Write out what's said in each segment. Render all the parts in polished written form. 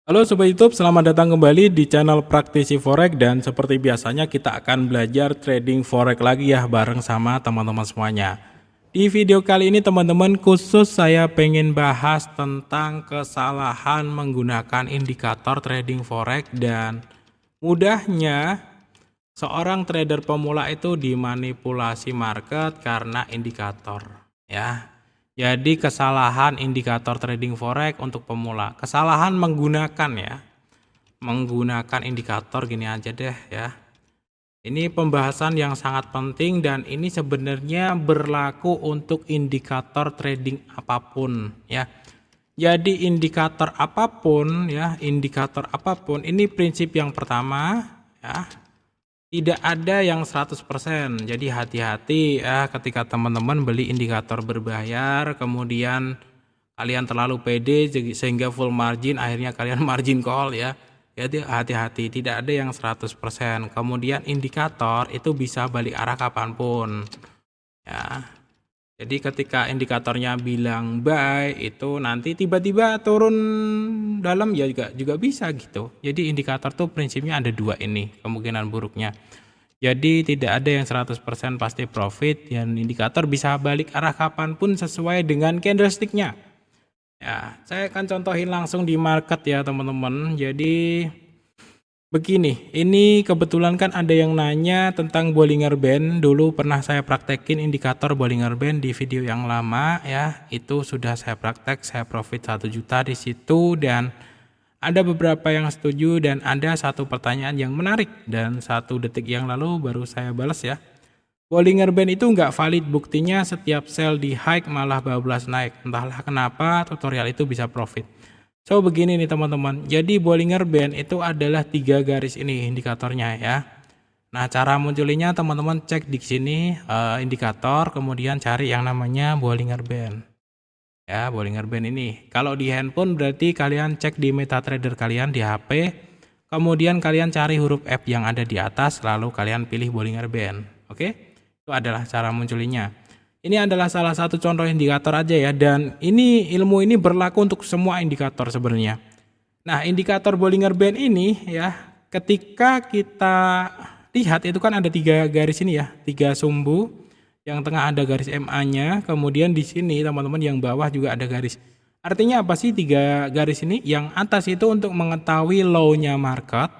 Halo Sobat YouTube, selamat datang kembali di channel Praktisi Forex dan seperti biasanya kita akan belajar trading Forex lagi ya bareng sama teman-teman semuanya. Di video kali ini teman-teman khusus saya pengen bahas tentang kesalahan menggunakan indikator trading Forex dan mudahnya seorang trader pemula itu dimanipulasi market karena indikator ya. Jadi kesalahan indikator trading forex untuk pemula. Kesalahan menggunakan ya. Menggunakan indikator gini aja deh ya. Ini pembahasan yang sangat penting dan ini sebenarnya berlaku untuk indikator trading apapun ya. Jadi indikator apapun ya, indikator apapun ini prinsip yang pertama ya. Tidak ada yang 100%. Jadi hati-hati ya ketika teman-teman beli indikator berbayar, kemudian kalian terlalu pede sehingga full margin, akhirnya kalian margin call ya. Jadi hati-hati, tidak ada yang 100%. Kemudian indikator itu bisa balik arah kapanpun. Ya. Jadi ketika indikatornya bilang buy itu nanti tiba-tiba turun dalam ya juga bisa gitu. Jadi indikator tuh prinsipnya ada dua ini kemungkinan buruknya. Jadi tidak ada yang 100% pasti profit dan indikator bisa balik arah kapanpun sesuai dengan candlesticknya. Ya, saya akan contohin langsung di market ya teman-teman. Jadi begini, ini kebetulan kan ada yang nanya tentang Bollinger Band. Dulu pernah saya praktekin indikator Bollinger Band di video yang lama ya. Itu sudah saya praktek, saya profit 1 juta di situ dan ada beberapa yang setuju dan ada satu pertanyaan yang menarik dan 1 detik yang lalu baru saya balas ya. Bollinger Band itu nggak valid, buktinya setiap sell di high malah bablas naik. Entahlah kenapa tutorial itu bisa profit. So begini nih teman-teman, jadi Bollinger Band itu adalah 3 garis ini indikatornya ya. Nah cara munculinya teman-teman cek di sini indikator, kemudian cari yang namanya Bollinger Band. Ya Bollinger Band ini. Kalau di handphone berarti kalian cek di MetaTrader kalian di HP, kemudian kalian cari huruf F yang ada di atas, lalu kalian pilih Bollinger Band. Oke, itu adalah cara munculinya. Ini adalah salah satu contoh indikator aja ya, dan ini ilmu ini berlaku untuk semua indikator sebenarnya. Nah, indikator Bollinger Band ini ya, ketika kita lihat itu kan ada 3 garis ini ya, 3 sumbu, yang tengah ada garis MA-nya, kemudian di sini teman-teman yang bawah juga ada garis. Artinya apa sih 3 garis ini? Yang atas itu untuk mengetahui low-nya market,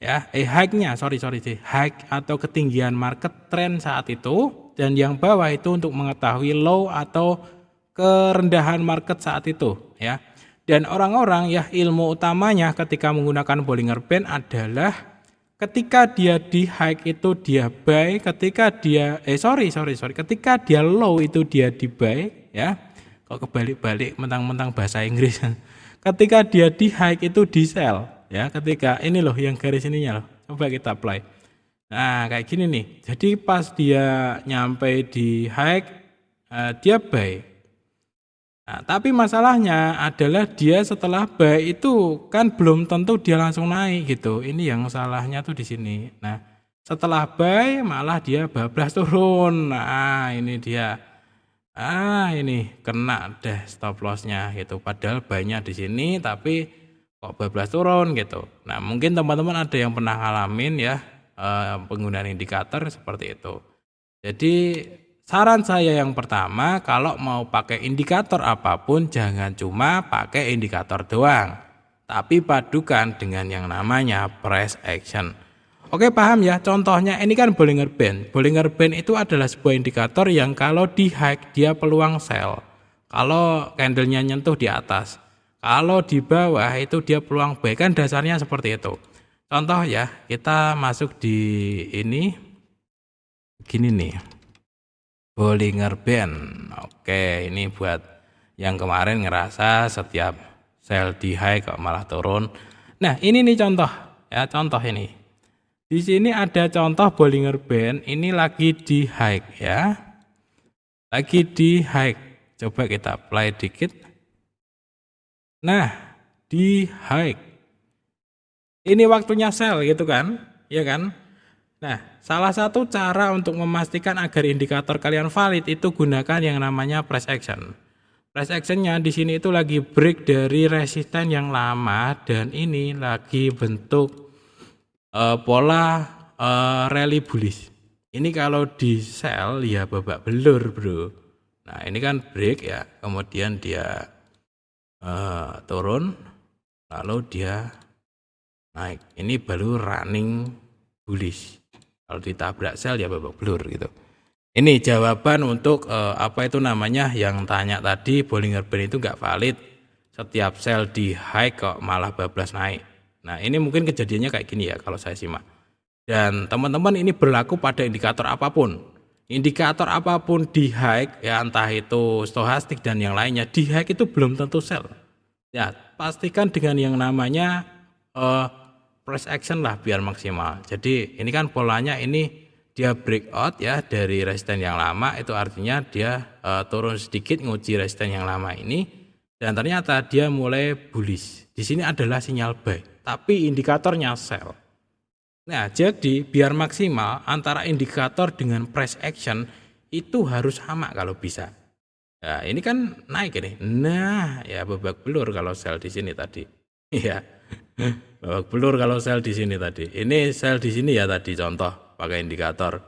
ya, high-nya, high atau ketinggian market trend saat itu. Dan yang bawah itu untuk mengetahui low atau kerendahan market saat itu ya. Dan orang-orang ya ilmu utamanya ketika menggunakan Bollinger Band adalah ketika dia di high itu dia buy, ketika dia ketika dia low itu dia di buy ya. Kok kebalik-balik mentang-mentang bahasa Inggris. Ketika dia di high itu di sell ya. Ketika ini loh yang garis ininya loh. Coba kita apply. Nah kayak gini nih, jadi pas dia nyampe di high, dia buy. Nah, tapi masalahnya adalah dia setelah buy itu kan belum tentu dia langsung naik gitu. Ini yang salahnya tuh di sini. Nah setelah buy malah dia bablas turun. Nah ini dia. Ini kena deh stop lossnya gitu. Padahal buy-nya di sini tapi kok bablas turun gitu. Nah mungkin teman-teman ada yang pernah ngalamin ya. Penggunaan indikator seperti itu. Jadi saran saya yang pertama, kalau mau pakai indikator apapun jangan cuma pakai indikator doang, tapi padukan dengan yang namanya price action. Oke, paham ya? Contohnya ini kan Bollinger Band. Bollinger Band itu adalah sebuah indikator yang kalau di high dia peluang sell. Kalau candlenya nyentuh di atas. Kalau di bawah itu dia peluang buy, kan dasarnya seperti itu. Contoh ya, kita masuk di ini, gini nih, Bollinger Band. Oke, ini buat yang kemarin ngerasa setiap sell di high kok malah turun. Nah, ini nih contoh, ya contoh ini. Di sini ada contoh Bollinger Band, ini lagi di high ya, lagi di high. Coba kita apply dikit. Nah, di high. Ini waktunya sell gitu kan, ya kan? Nah, salah satu cara untuk memastikan agar indikator kalian valid itu gunakan yang namanya price action. price actionnya di sini itu lagi break dari resisten yang lama dan ini lagi bentuk pola rally bullish. Ini kalau di sell ya babak belur bro. Nah ini kan break ya, kemudian dia turun, lalu dia naik. Ini baru running bullish. Kalau ditabrak sell ya babak belur gitu. Ini jawaban untuk apa itu namanya yang tanya tadi Bollinger Band itu nggak valid. Setiap sell di high kok malah bablas naik. Nah ini mungkin kejadiannya kayak gini ya kalau saya simak. Dan teman-teman ini berlaku pada indikator apapun. Indikator apapun di high ya entah itu stochastik dan yang lainnya di high itu belum tentu sell. Ya pastikan dengan yang namanya price action lah biar maksimal. Jadi ini kan polanya ini dia breakout ya dari resisten yang lama, itu artinya dia turun sedikit nguji resisten yang lama ini dan ternyata dia mulai bullish. Di sini adalah sinyal buy, tapi indikatornya sell. Nah, jadi biar maksimal antara indikator dengan price action itu harus sama kalau bisa. Nah, ini kan naik ini. Nah, ya babak belur kalau sell di sini tadi. Iya. Babak belur kalau sell di sini tadi. Ini sell di sini ya tadi contoh pakai indikator.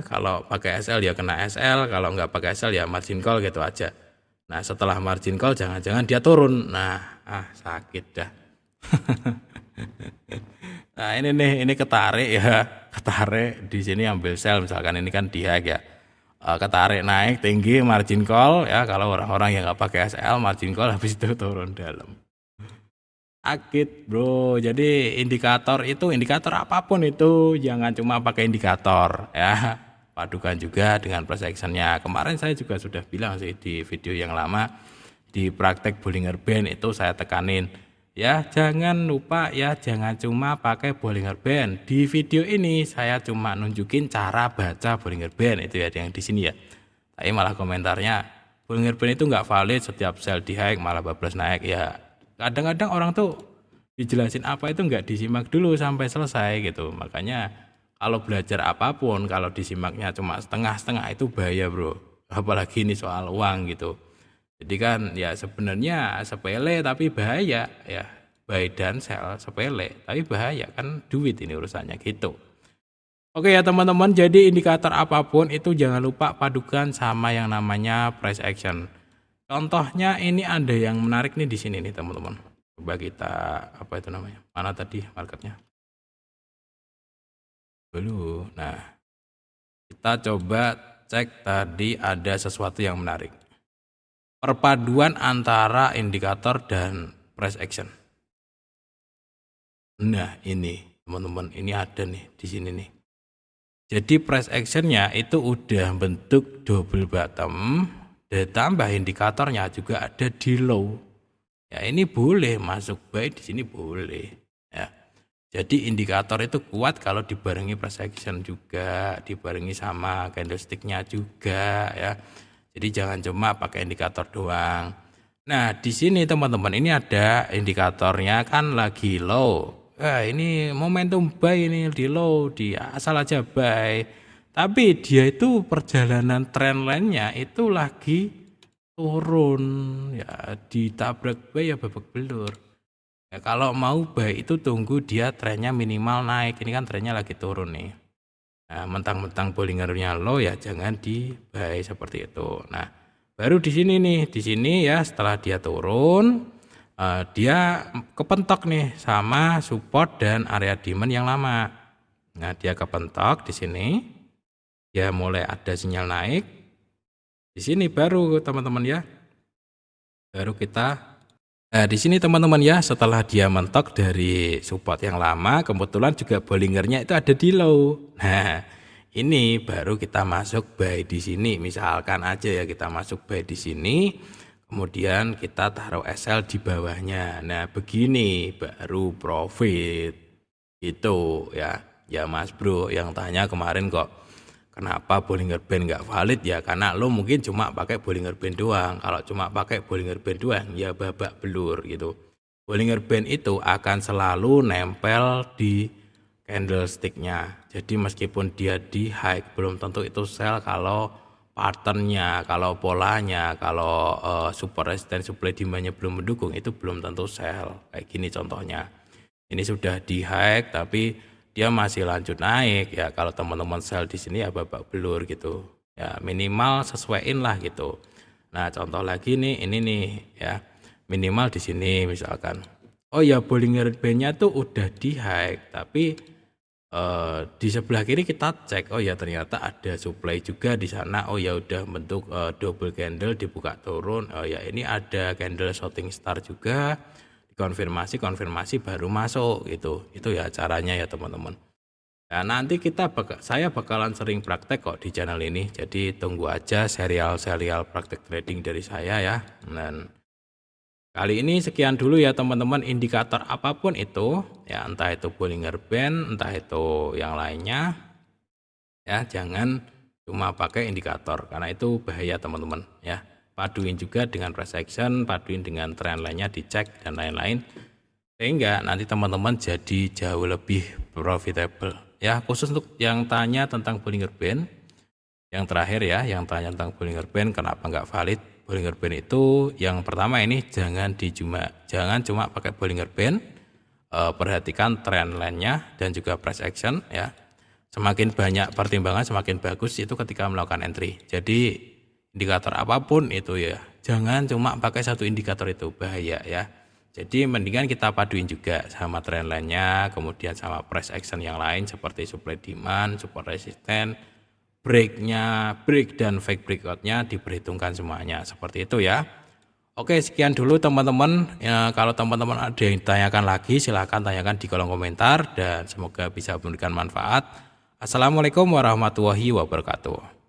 Kalau pakai SL ya kena SL, kalau nggak pakai SL ya margin call gitu aja. Nah, setelah margin call jangan-jangan dia turun. Nah, sakit dah. Nah ini ketarik ya, ketarik di sini ambil sell misalkan ini kan di high ya, ketarik naik tinggi margin call ya, kalau orang-orang yang nggak pakai SL margin call habis itu turun dalam. Sakit bro, jadi indikator apapun itu jangan cuma pakai indikator ya, padukan juga dengan price actionnya. Kemarin saya juga sudah bilang sih di video yang lama di praktek Bollinger Band itu saya tekanin. Ya jangan lupa ya jangan cuma pakai Bollinger Band. Di video ini saya cuma nunjukin cara baca Bollinger Band itu ya yang di sini ya. Tapi malah komentarnya Bollinger Band itu nggak valid, setiap sell di high malah bablas naik ya. Kadang-kadang orang tuh dijelasin apa itu nggak disimak dulu sampai selesai gitu. Makanya kalau belajar apapun kalau disimaknya cuma setengah-setengah itu bahaya bro. Apalagi ini soal uang gitu. Jadi kan ya sebenarnya sepele tapi bahaya ya, buy dan sell sepele tapi bahaya kan, duit ini urusannya gitu. Oke ya teman-teman, jadi indikator apapun itu jangan lupa padukan sama yang namanya price action. Contohnya ini ada yang menarik nih di sini nih teman-teman. Coba kita apa itu namanya? Mana tadi marketnya? Dulu. Nah, kita coba cek tadi ada sesuatu yang menarik. Perpaduan antara indikator dan price action. Nah ini teman-teman, ini ada nih di sini nih. Jadi price actionnya itu udah bentuk double bottom, ditambah indikatornya juga ada di low. Ya ini boleh masuk buy di sini boleh. Ya. Jadi indikator itu kuat kalau dibarengi price action juga, dibarengi sama candlesticknya juga ya. Jadi jangan cuma pakai indikator doang. Nah di sini teman-teman ini ada indikatornya kan lagi low. Ini momentum buy ini di low, dia asal aja buy. Tapi dia itu perjalanan trend line-nya itu lagi turun ya, ditabrak buy ya babak belur. Ya, kalau mau buy itu tunggu dia trennya minimal naik. Ini kan trennya lagi turun nih. Nah, mentang-mentang Bollingernya low ya jangan di buy seperti itu. Nah, baru di sini nih, di sini ya setelah dia turun, dia kepentok nih sama support dan area demand yang lama. Nah, dia kepentok di sini, dia mulai ada sinyal naik. Di sini baru teman-teman ya, baru kita. Nah, di sini teman-teman ya, setelah dia mentok dari support yang lama, kebetulan juga Bollingernya itu ada di low. Nah, ini baru kita masuk buy di sini. Misalkan aja ya kita masuk buy di sini, kemudian kita taruh SL di bawahnya. Nah, begini baru profit. Itu ya. Ya Mas Bro yang tanya kemarin kok kenapa Bollinger Band nggak valid ya, karena lo mungkin cuma pakai Bollinger Band doang. Kalau cuma pakai Bollinger Band doang ya babak belur gitu. Bollinger Band itu akan selalu nempel di candlesticknya. Jadi meskipun dia di high belum tentu itu sell kalau patternnya, kalau polanya, kalau support resistance supply demand-nya belum mendukung, itu belum tentu sell. Kayak gini contohnya. Ini sudah di high tapi dia masih lanjut naik ya. Kalau teman-teman sell di sini ya babak belur gitu. Ya minimal sesuaiin lah gitu. Nah, contoh lagi nih ini nih ya. Minimal di sini misalkan. Oh ya, Bollinger Band-nya tuh udah di high tapi di sebelah kiri kita cek, oh ya ternyata ada supply juga di sana. Oh ya udah bentuk double candle dibuka turun. Oh ya ini ada candle shooting star juga, konfirmasi baru masuk gitu. Itu ya caranya ya teman-teman. Nah, nanti saya bakalan sering praktek kok di channel ini. Jadi tunggu aja serial praktek trading dari saya ya. Dan kali ini sekian dulu ya teman-teman, indikator apapun itu, ya entah itu Bollinger Band, entah itu yang lainnya, ya jangan cuma pakai indikator, karena itu bahaya teman-teman ya. Paduin juga dengan price action, paduin dengan tren lainnya, dicek dan lain-lain, sehingga nanti teman-teman jadi jauh lebih profitable. Ya khusus untuk yang tanya tentang Bollinger Band, yang terakhir ya, yang tanya tentang Bollinger Band kenapa nggak valid. Bollinger Band itu yang pertama ini jangan cuma pakai Bollinger Band, perhatikan trend line-nya dan juga price action ya. Semakin banyak pertimbangan semakin bagus itu ketika melakukan entry. Jadi indikator apapun itu ya, jangan cuma pakai satu indikator, itu bahaya ya. Jadi mendingan kita paduin juga sama trend line-nya, kemudian sama price action yang lain seperti supply demand, support resistance, break dan fake breakout-nya diperhitungkan semuanya, seperti itu ya. Oke, sekian dulu teman-teman ya. Kalau teman-teman ada yang ditanyakan lagi silahkan tanyakan di kolom komentar dan semoga bisa memberikan manfaat. Assalamualaikum warahmatullahi wabarakatuh.